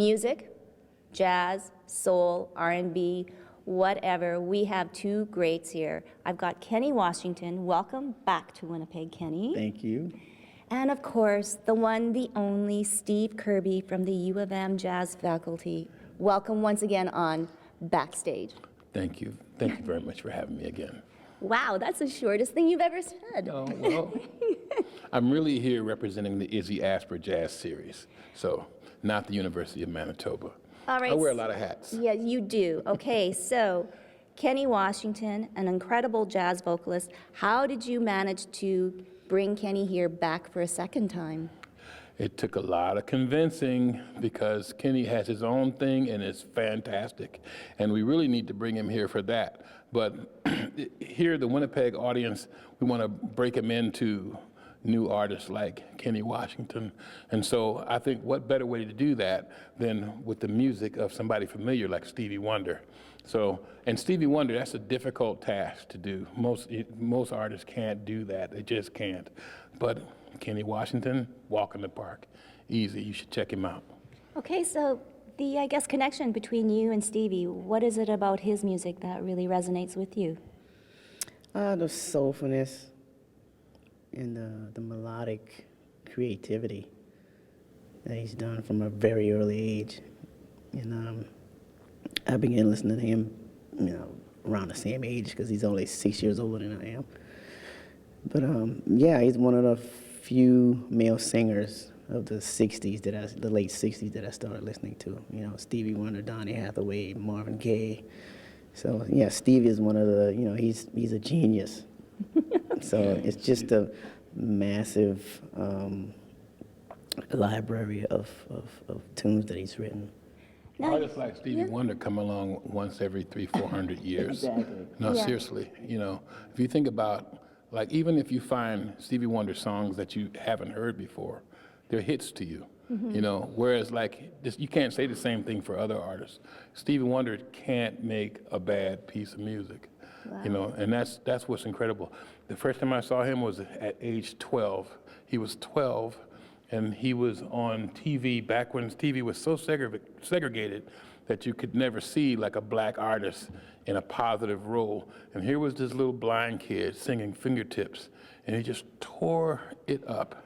music, jazz, soul, R&B, whatever. We have two greats here. I've got Kenny Washington. Welcome back to Winnipeg, Kenny. Thank you. And of course, the one, the only Steve Kirby from the U of M Jazz faculty. Welcome once again on Backstage. Thank you. Thank you very much for having me again. Wow, that's the shortest thing you've ever said. Oh, well, I'm really here representing the Izzy Asper Jazz Series, so not the University of Manitoba. All right. I wear a lot of hats. Yeah, you do. Okay, so Kenny Washington, an incredible jazz vocalist. How did you manage to bring Kenny here back for a second time? It took a lot of convincing because Kenny has his own thing and it's fantastic. And we really need to bring him here for that. But here, the Winnipeg audience, we want to break him into new artists like Kenny Washington. And so I think what better way to do that than with the music of somebody familiar like Stevie Wonder. So, and Stevie Wonder, that's a difficult task to do. Most artists can't do that, they just can't. But Kenny Washington, walk in the park, easy, you should check him out. Okay, so the, I guess, connection between you and Stevie, what is it about his music that really resonates with you? The soulfulness and the melodic creativity that he's done from a very early age. And I began listening to him, around the same age because he's only 6 years older than I am. But yeah, he's one of the few male singers of the 60s the late 60s that I started listening to. Stevie Wonder, Donny Hathaway, Marvin Gaye. So yeah, Stevie is one of the, he's a genius. So it's just a massive library of tunes that he's written. Artists like Stevie Wonder come along once every 300-400 years. Exactly. No, seriously, if you think about, like, even if you find Stevie Wonder songs that you haven't heard before, they're hits to you. Whereas like you can't say the same thing for other artists. Stevie Wonder can't make a bad piece of music. Wow. And that's what's incredible. The first time I saw him was at age 12. He was 12, and he was on TV back when TV was so segregated that you could never see like a black artist in a positive role. And here was this little blind kid singing Fingertips, and he just tore it up.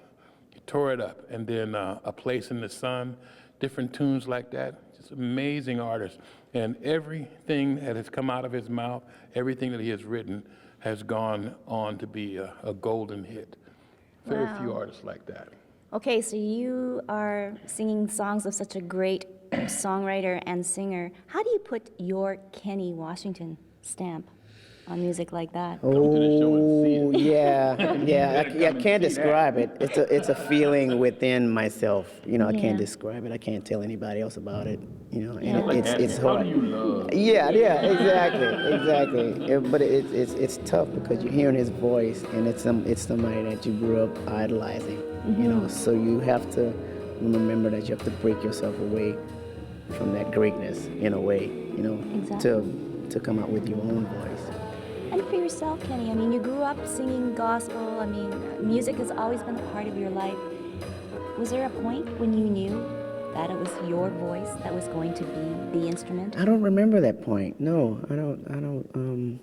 He tore it up. And then A Place in the Sun, different tunes like that. Just amazing artist. And everything that has come out of his mouth, everything that he has written, has gone on to be a golden hit. Very few artists like that. Okay, so you are singing songs of such a great songwriter and singer. How do you put your Kenny Washington stamp on music like that? Oh, yeah. I can't describe it. It's a feeling within myself. I can't describe it. I can't tell anybody else about it. And it's hard. How do you love? Yeah, exactly. But it's tough because you're hearing his voice, and it's somebody that you grew up idolizing. So you have to remember that you have to break yourself away from that greatness in a way. Exactly. to come out with your own voice. And for yourself, Kenny, you grew up singing gospel. Music has always been a part of your life. Was there a point when you knew that it was your voice that was going to be the instrument? I don't remember that point. No, I don't.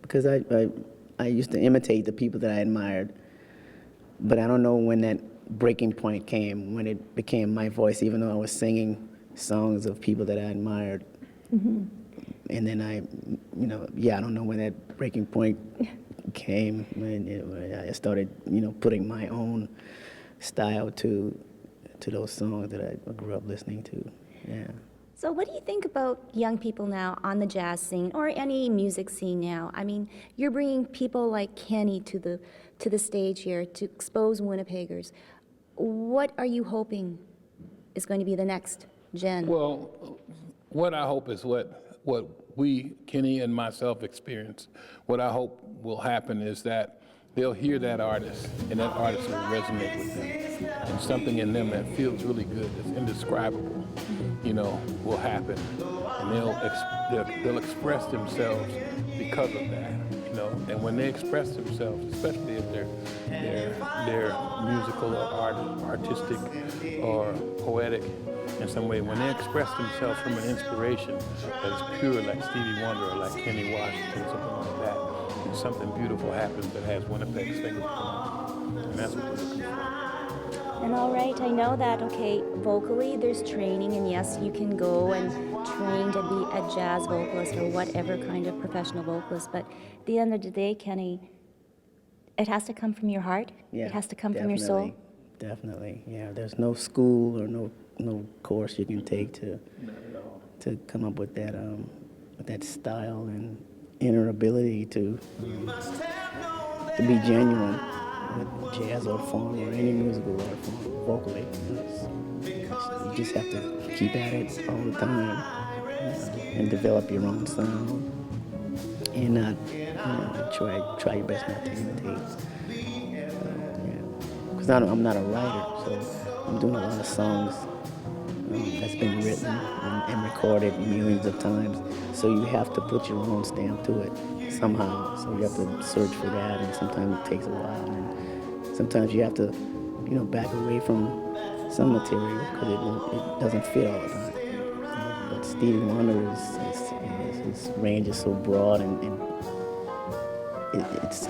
Because I used to imitate the people that I admired, but I don't know when that breaking point came, when it became my voice, even though I was singing songs of people that I admired. Mm-hmm. And then I don't know when that breaking point came, when I started, putting my own style to those songs that I grew up listening to. Yeah. So what do you think about young people now on the jazz scene or any music scene now? You're bringing people like Kenny to the stage here to expose Winnipeggers. What are you hoping is going to be the next gen? Well, what I hope is what we, Kenny and myself, experience. What I hope will happen is that they'll hear that artist, and that artist will resonate with them. And something in them that feels really good, that's indescribable, will happen. And they'll express themselves because of that, and when they express themselves, especially if they're musical or artistic or poetic in some way, when they express themselves from an inspiration that is pure, like Stevie Wonder or like Kenny Washington, something like that, and something beautiful happens that has Winnipeg's fingerprint on it. And that's what we're looking for. And all right, I know that, okay, vocally there's training, and yes, you can go and train to be a jazz vocalist or whatever kind of professional vocalist, but at the end of the day, Kenny, it has to come from your heart. Yeah, it has to come from your soul. Definitely, yeah. There's no school or no course you can take to come up with that style and inner ability to be genuine with jazz art form or any musical art form vocally. You just have to keep at it all the time and develop your own sound and not try your best not to imitate. Because I'm not a writer, so I'm doing a lot of songs that's been written and recorded millions of times. So you have to put your own stamp to it somehow. So you have to search for that, and sometimes it takes a while. And sometimes you have to, back away from some material because it doesn't fit all the time. But Stevie Wonder his range is so broad, and it's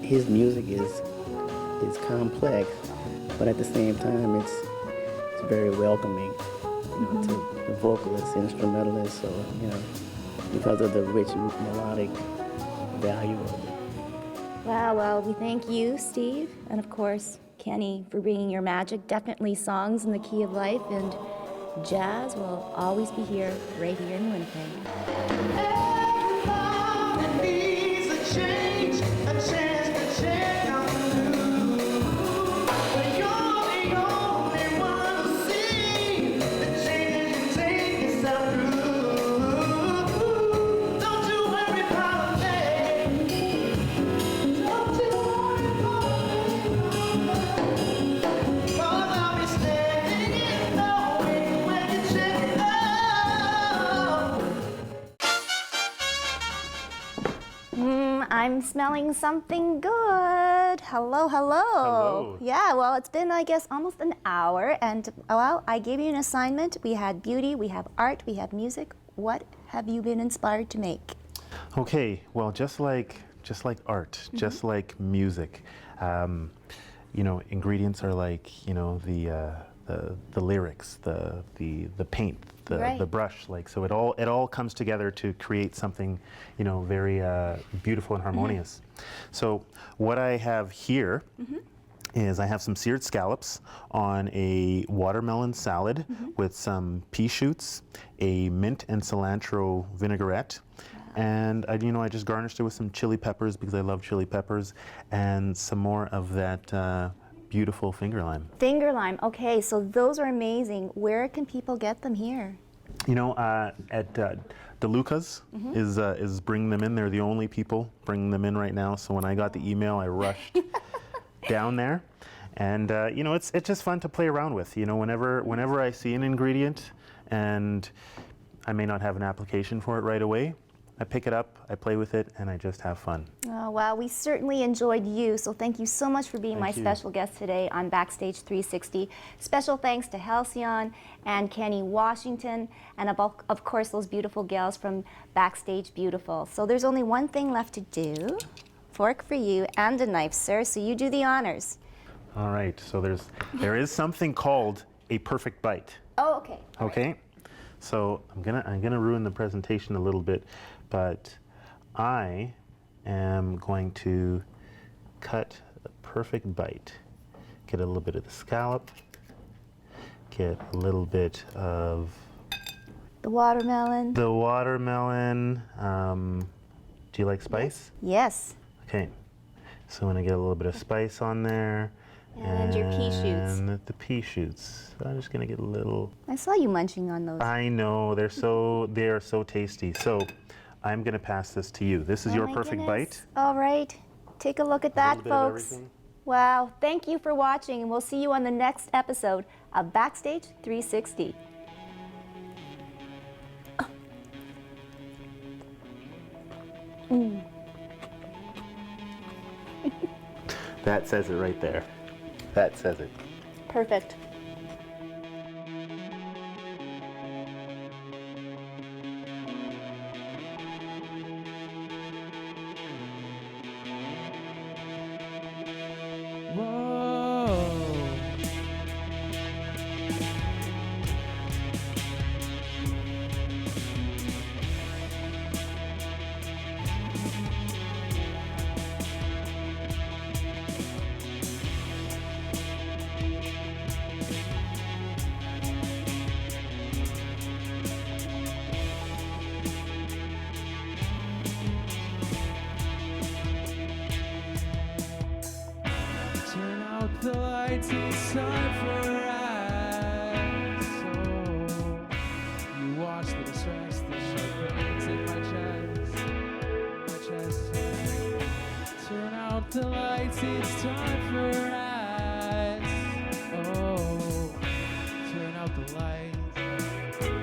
his music is complex, but at the same time it's very welcoming, to the vocalists, instrumentalists, or because of the rich melodic value of it. Wow, well, we thank you, Steve, and of course, Kenny, for bringing your magic. Definitely songs in the key of life, and jazz will always be here, right here in Winnipeg. I'm smelling something good. Hello, hello. Hello. Yeah, well, it's been, I guess, almost an hour, and, well, I gave you an assignment. We had beauty, we have art, we have music. What have you been inspired to make? Okay, well, just like art, just like music, ingredients are like, the lyrics, the paint, Right. the brush, so it all comes together to create something, very beautiful and harmonious. So what I have here is I have some seared scallops on a watermelon salad with some pea shoots, a mint and cilantro vinaigrette, and I just garnished it with some chili peppers because I love chili peppers, and some more of that beautiful finger lime. Finger lime. Okay, so those are amazing. Where can people get them here? At DeLuca's is bringing them in. They're the only people bringing them in right now. So when I got the email, I rushed down there, and it's just fun to play around with. Whenever I see an ingredient, and I may not have an application for it right away, I pick it up, I play with it, and I just have fun. Oh, wow, we certainly enjoyed you, so thank you so much for being my Thank you. special guest today on Backstage 360. Special thanks to Halcyon and Kenny Washington, and of course those beautiful gals from Backstage Beautiful. So there's only one thing left to do. Fork for you and a knife, sir, so you do the honors. All right, so there is something called a perfect bite. Oh, okay. All right. Okay, so I'm gonna ruin the presentation a little bit, but I am going to cut a perfect bite. Get a little bit of the scallop, get a little bit of The watermelon. the watermelon. Do you like spice? Yes. Okay, so I'm gonna get a little bit of spice on there. And your pea shoots. And the pea shoots. So I'm just gonna get a little. I saw you munching on those. I know, they are so tasty. So I'm gonna pass this to you. This is Oh your my perfect goodness. bite. All right. Take a look at that, little bit of folks. everything. Wow. Thank you for watching, and we'll see you on the next episode of Backstage 360. That says it right there. That says it. Perfect. Turn out the lights, it's time for us. So you watch the distress, the sharp pains in my chest. Turn out the lights, it's time for us. Oh, turn out the lights.